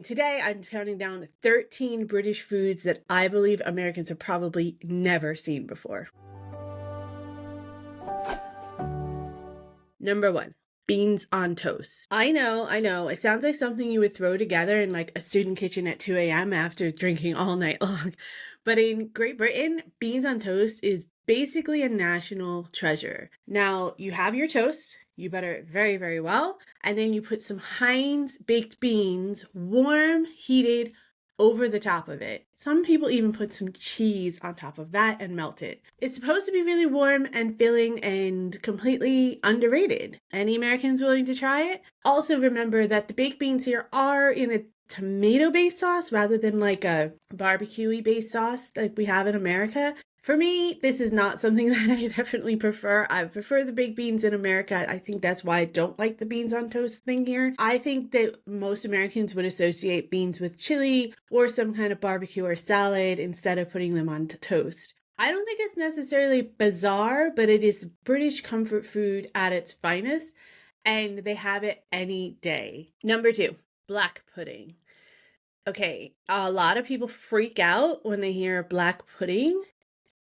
Today, I'm counting down 13 British foods that I believe Americans have probably never seen before. Number 1, beans on toast. I know, it sounds like something you would throw together in like a student kitchen at 2 a.m. after drinking all night long. But in Great Britain, beans on toast is basically a national treasure. Now, you have your toast, you butter it very, very well, and then you put some Heinz baked beans, warm, heated, over the top of it. Some people even put some cheese on top of that and melt it. It's supposed to be really warm and filling and completely underrated. Any Americans willing to try it? Also remember that the baked beans here are in a tomato-based sauce rather than like a barbecue-y based sauce like we have in America. For me, this is not something that I definitely prefer. I prefer the baked beans in America. I think that's why I don't like the beans on toast thing here. I think that most Americans would associate beans with chili or some kind of barbecue or salad instead of putting them on toast. I don't think it's necessarily bizarre, but it is British comfort food at its finest, and they have it any day. Number 2, black pudding. Okay, a lot of people freak out when they hear black pudding.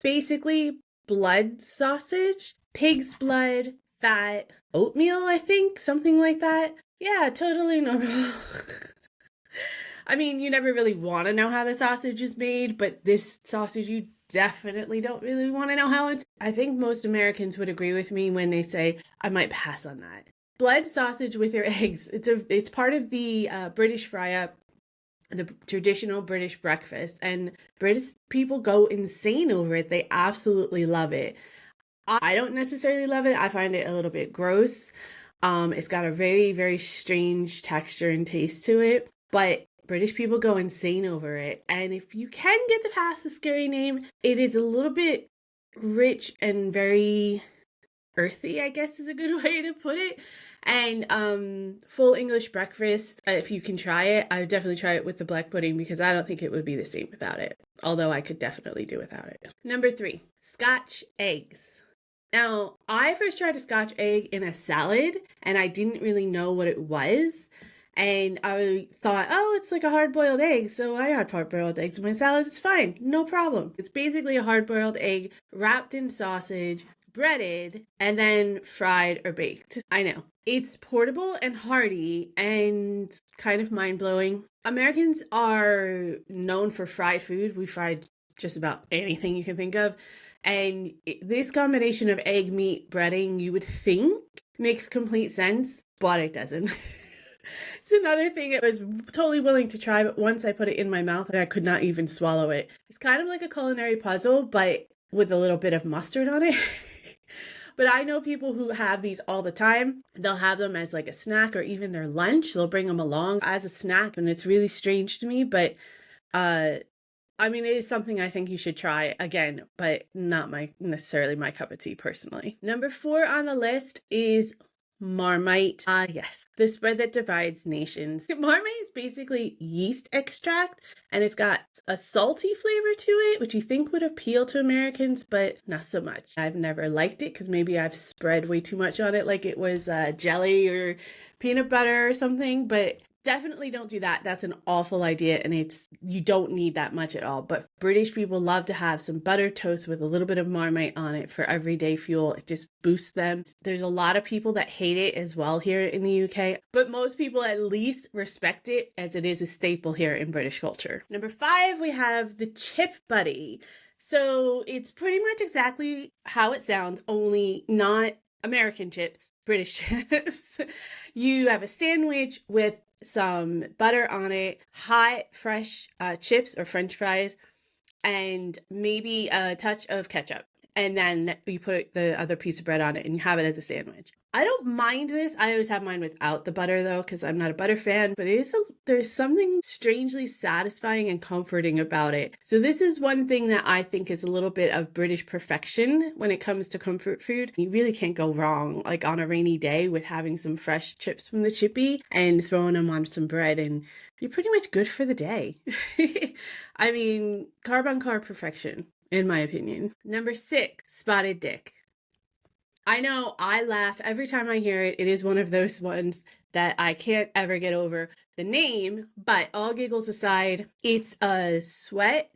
Basically blood sausage, pig's blood, fat, oatmeal, I think, something like that. Yeah, totally normal. I mean, you never really want to know how the sausage is made, but this sausage, you definitely don't really want to know how it's. I think most Americans would agree with me when they say, I might pass on that. Blood sausage with your eggs. It's part of the British fry-up, the traditional British breakfast, and British people go insane over it. They absolutely love it. I don't necessarily love it. I find it a little bit gross. It's got a very, very strange texture and taste to it, but British people go insane over it. And if you can get past the scary name, it is a little bit rich and very earthy, I guess is a good way to put it. And full English breakfast, if you can try it, I would definitely try it with the black pudding because I don't think it would be the same without it. Although I could definitely do without it. Number 3, Scotch eggs. Now, I first tried a Scotch egg in a salad and I didn't really know what it was. And I thought, oh, it's like a hard-boiled egg. So I had hard-boiled eggs in my salad. It's fine. No problem. It's basically a hard-boiled egg wrapped in sausage, breaded, and then fried or baked. I know. It's portable and hearty and kind of mind-blowing. Americans are known for fried food. We fried just about anything you can think of. And this combination of egg, meat, breading, you would think makes complete sense, but it doesn't. It's another thing I was totally willing to try, but once I put it in my mouth, I could not even swallow it. It's kind of like a culinary puzzle, but with a little bit of mustard on it. But I know people who have these all the time. They'll have them as like a snack or even their lunch. They'll bring them along as a snack, and it's really strange to me, but I mean, it is something I think you should try again, but not necessarily my cup of tea personally. Number 4 on the list is Marmite. Yes, the spread that divides nations. Marmite is basically yeast extract, and it's got a salty flavor to it, which you think would appeal to Americans, but not so much. I've never liked it because maybe I've spread way too much on it, like it was jelly or peanut butter or something, but definitely don't do that. That's an awful idea, and you don't need that much at all. But British people love to have some buttered toast with a little bit of Marmite on it for everyday fuel. It just boosts them. There's a lot of people that hate it as well here in the UK, but most people at least respect it as it is a staple here in British culture. Number 5, we have the chip Butty. So it's pretty much exactly how it sounds, only not American chips, British chips. You have a sandwich with some butter on it, hot, fresh chips or French fries, and maybe a touch of ketchup. And then you put the other piece of bread on it and you have it as a sandwich. I don't mind this. I always have mine without the butter though, because I'm not a butter fan, but there's something strangely satisfying and comforting about it. So this is one thing that I think is a little bit of British perfection when it comes to comfort food. You really can't go wrong, like on a rainy day, with having some fresh chips from the chippy and throwing them on some bread, and you're pretty much good for the day. I mean, carb on carb perfection, in my opinion. Number 6, spotted dick. I know I laugh every time I hear it. It is one of those ones that I can't ever get over. the name, but all giggles aside, it's a suet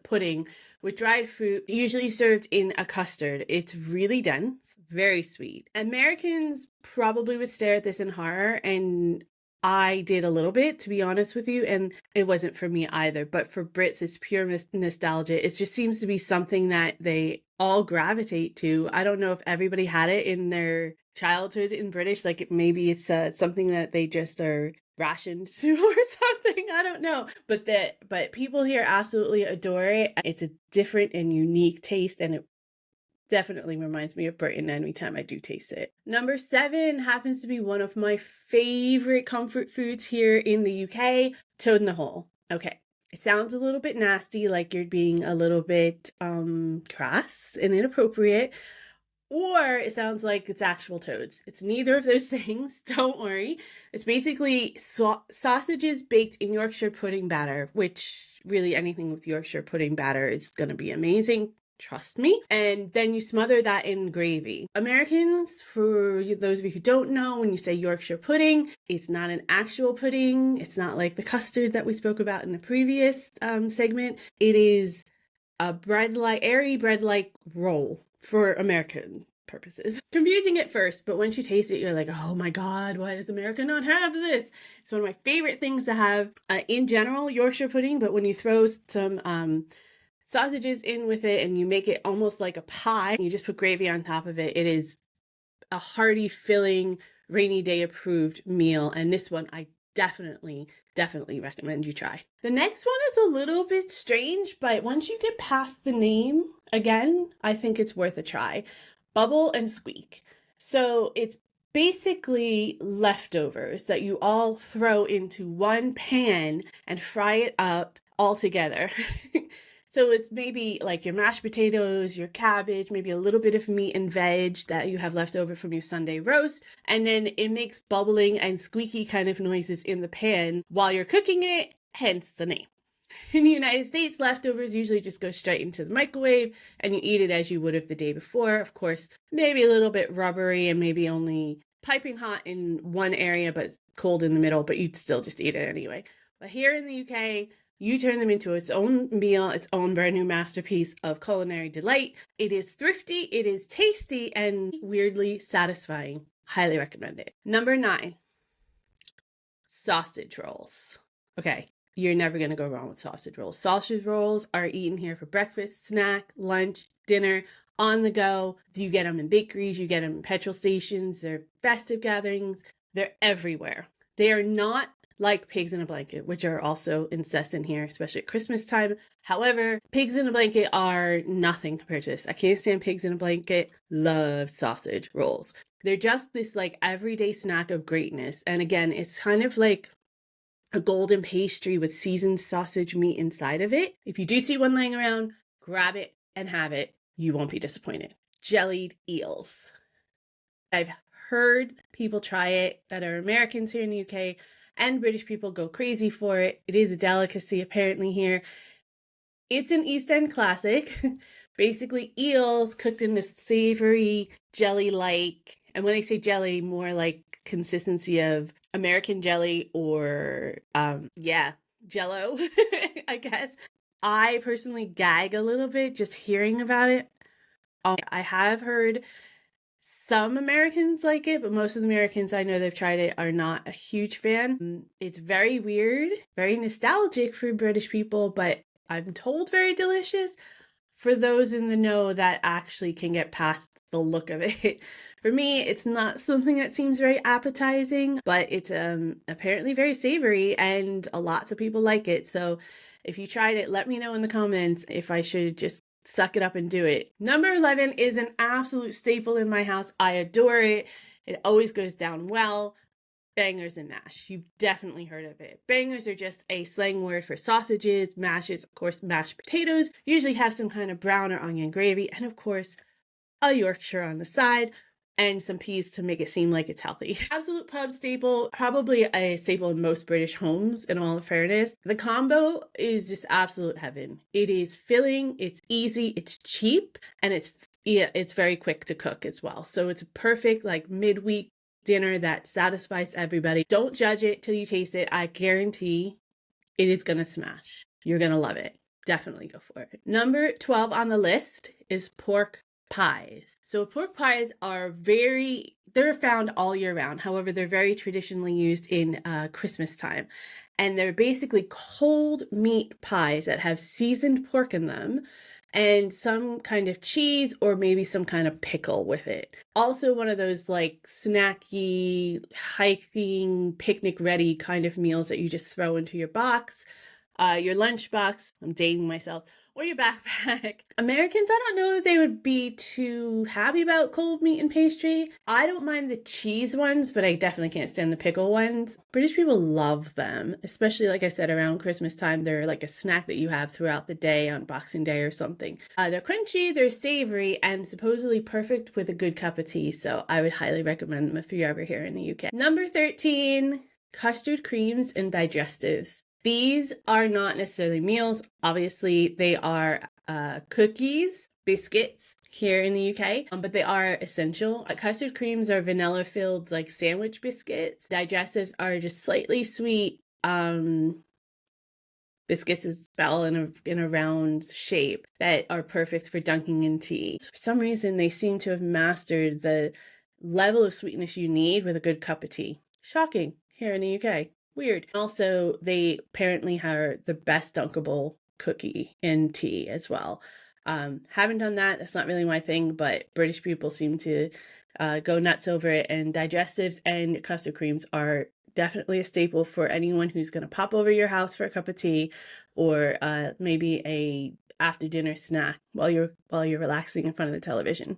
pudding with dried fruit, usually served in a custard. It's really dense, very sweet. Americans probably would stare at this in horror, and I did a little bit, to be honest with you, and it wasn't for me either. But for Brits, it's pure nostalgia. It just seems to be something that they all gravitate to. I don't know if everybody had it in their childhood in British, like maybe it's something that they just are rationed to or something. I don't know. But people here absolutely adore it. It's a different and unique taste, and it definitely reminds me of Britain anytime I do taste it. Number 7 happens to be one of my favorite comfort foods here in the UK, toad in the hole. Okay. It sounds a little bit nasty, like you're being a little bit crass and inappropriate, or it sounds like it's actual toads. It's neither of those things. Don't worry. It's basically sausages baked in Yorkshire pudding batter, which really anything with Yorkshire pudding batter is going to be amazing. Trust me. And then you smother that in gravy. Americans, for those of you who don't know, when you say Yorkshire pudding, it's not an actual pudding. It's not like the custard that we spoke about in the previous segment. It is a airy bread-like roll for American purposes. Confusing at first, but once you taste it, you're like, oh my God, why does America not have this? It's one of my favorite things to have in general, Yorkshire pudding, but when you throw some sausages in with it and you make it almost like a pie, you just put gravy on top of it, it is a hearty, filling, rainy day approved meal. And this one I definitely recommend you try. The next one is a little bit strange, but once you get past the name, again, I think it's worth a try. Bubble and Squeak. So it's basically leftovers that you all throw into one pan and fry it up all together. So it's maybe like your mashed potatoes, your cabbage, maybe a little bit of meat and veg that you have left over from your Sunday roast. And then it makes bubbling and squeaky kind of noises in the pan while you're cooking it, hence the name. In the United States, leftovers usually just go straight into the microwave and you eat it as you would have the day before. Of course, maybe a little bit rubbery and maybe only piping hot in one area, but cold in the middle, but you'd still just eat it anyway. But here in the UK, you turn them into its own meal, its own brand new masterpiece of culinary delight. It is thrifty, it is tasty, and weirdly satisfying. Highly recommend it. Number 9, sausage rolls. Okay, you're never going to go wrong with sausage rolls. Sausage rolls are eaten here for breakfast, snack, lunch, dinner, on the go. You get them in bakeries, you get them in petrol stations, they're festive gatherings, they're everywhere. They are not like pigs in a blanket, which are also incessant here, especially at Christmas time. However, pigs in a blanket are nothing compared to this. I can't stand pigs in a blanket. Love sausage rolls. They're just this like everyday snack of greatness. And again, it's kind of like a golden pastry with seasoned sausage meat inside of it. If you do see one laying around, grab it and have it. You won't be disappointed. Jellied eels. I've heard people try it that are Americans here in the UK, and British people go crazy for it. It is a delicacy apparently here. It's an East End classic. Basically eels cooked in this savory jelly-like, and when I say jelly, more like consistency of American jelly or Jello, I guess. I personally gag a little bit just hearing about it. I have heard some Americans like it, but most of the Americans I know they've tried it are not a huge fan. It's very weird, very nostalgic for British people, but I'm told very delicious for those in the know that actually can get past the look of it. For me, it's not something that seems very appetizing, but it's apparently very savory and lots of people like it. So if you tried it, let me know in the comments if I should just suck it up and do it. Number 11 is an absolute staple in my house. I adore it. It always goes down well. Bangers and mash. You've definitely heard of it. Bangers are just a slang word for sausages. Mashes, of course, mashed potatoes. Usually have some kind of brown or onion gravy. And of course, a Yorkshire on the side. And some peas to make it seem like it's healthy. Absolute pub staple, probably a staple in most British homes in all fairness. The combo is just absolute heaven. It is filling, it's easy, it's cheap, and it's very quick to cook as well. So it's a perfect like midweek dinner that satisfies everybody. Don't judge it till you taste it. I guarantee it is gonna smash. You're gonna love it. Definitely go for it. Number 12 on the list is pork pies. So pork pies are they're found all year round. However, they're very traditionally used in Christmas time. And they're basically cold meat pies that have seasoned pork in them and some kind of cheese or maybe some kind of pickle with it. Also one of those like snacky, hiking, picnic ready kind of meals that you just throw into your box, your lunch box, I'm dating myself, or your backpack. Americans, I don't know that they would be too happy about cold meat and pastry. I don't mind the cheese ones, but I definitely can't stand the pickle ones. British people love them, especially like I said, around Christmas time. They're like a snack that you have throughout the day on Boxing Day or something. They're crunchy, they're savory, and supposedly perfect with a good cup of tea. So I would highly recommend them if you're ever here in the UK. Number 13, custard creams and digestives. These are not necessarily meals. Obviously, they are cookies, biscuits here in the UK, but they are essential. Custard creams are vanilla-filled like sandwich biscuits. Digestives are just slightly sweet biscuits is spelled in a round shape that are perfect for dunking in tea. For some reason, they seem to have mastered the level of sweetness you need with a good cup of tea. Shocking here in the UK. Weird. Also, they apparently are the best dunkable cookie in tea as well. Haven't done that. That's not really my thing, but British people seem to go nuts over it. And digestives and custard creams are definitely a staple for anyone who's going to pop over your house for a cup of tea or maybe a after dinner snack while you're relaxing in front of the television.